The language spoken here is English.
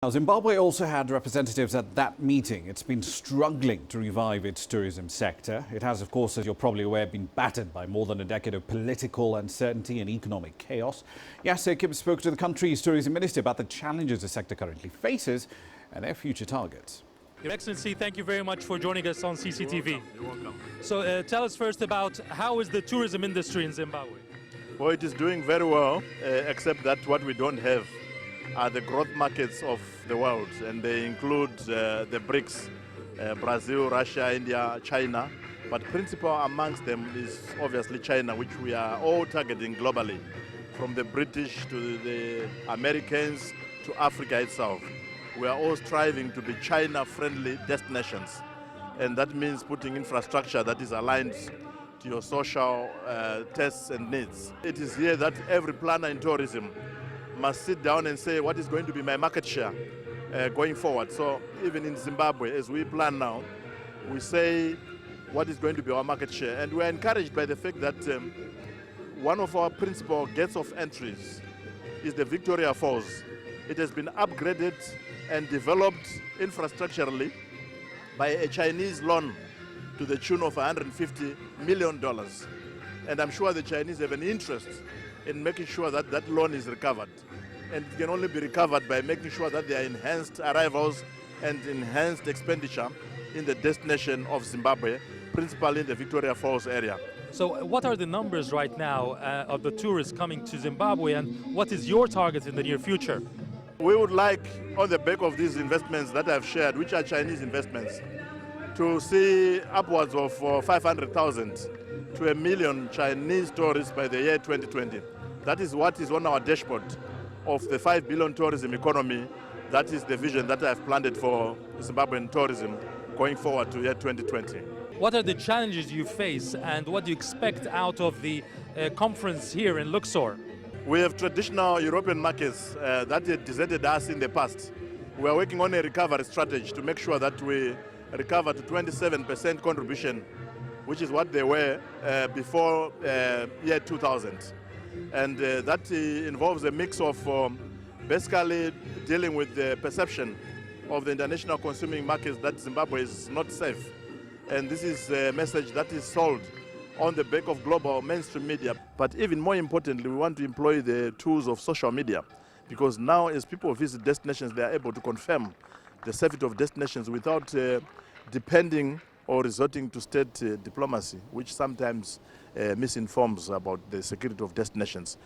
Now, Zimbabwe also had representatives at that meeting. It's been struggling to revive its tourism sector. It has, of course, as you're probably aware, been battered by more than a decade of political uncertainty and economic chaos. Yasser Hakim spoke to the country's tourism minister about the challenges the sector currently faces and their future targets. Your Excellency, thank you very much for joining us on CCTV. You're welcome. So tell us first about how is the tourism industry in Zimbabwe? Well, it is doing very well, except that what we don't have are the growth markets of the world, and they include the BRICS, Brazil, Russia, India, China. But principal amongst them is obviously China, which we are all targeting globally, from the British to the Americans to Africa itself. We are all striving to be China-friendly destinations, and that means putting infrastructure that is aligned to your social tastes and needs. It is here that every planner in tourism must sit down and say, what is going to be my market share going forward? So even in Zimbabwe, as we plan now, we say what is going to be our market share. And we're encouraged by the fact that one of our principal gates of entries is the Victoria Falls. It has been upgraded and developed infrastructurally by a Chinese loan to the tune of $150 million. And I'm sure the Chinese have an interest in making sure that that loan is recovered. And it can only be recovered by making sure that there are enhanced arrivals and enhanced expenditure in the destination of Zimbabwe, principally in the Victoria Falls area. So what are the numbers right now of the tourists coming to Zimbabwe, and what is your target in the near future? We would like, on the back of these investments that I've shared, which are Chinese investments, to see upwards of 500,000 to 1 million Chinese tourists by the year 2020. That is what is on our dashboard of the 5 billion tourism economy. That is the vision that I've planted for Zimbabwean tourism going forward to year 2020. What are the challenges you face, and what do you expect out of the conference here in Luxor? We have traditional European markets that had deserted us in the past. We are working on a recovery strategy to make sure that we recover to 27% contribution, which is what they were before year 2000. And that involves a mix of basically dealing with the perception of the international consuming markets that Zimbabwe is not safe. And this is a message that is sold on the back of global mainstream media. But even more importantly, we want to employ the tools of social media, because now as people visit destinations, they are able to confirm the safety of destinations without depending or resorting to state diplomacy, which sometimes misinforms about the security of destinations.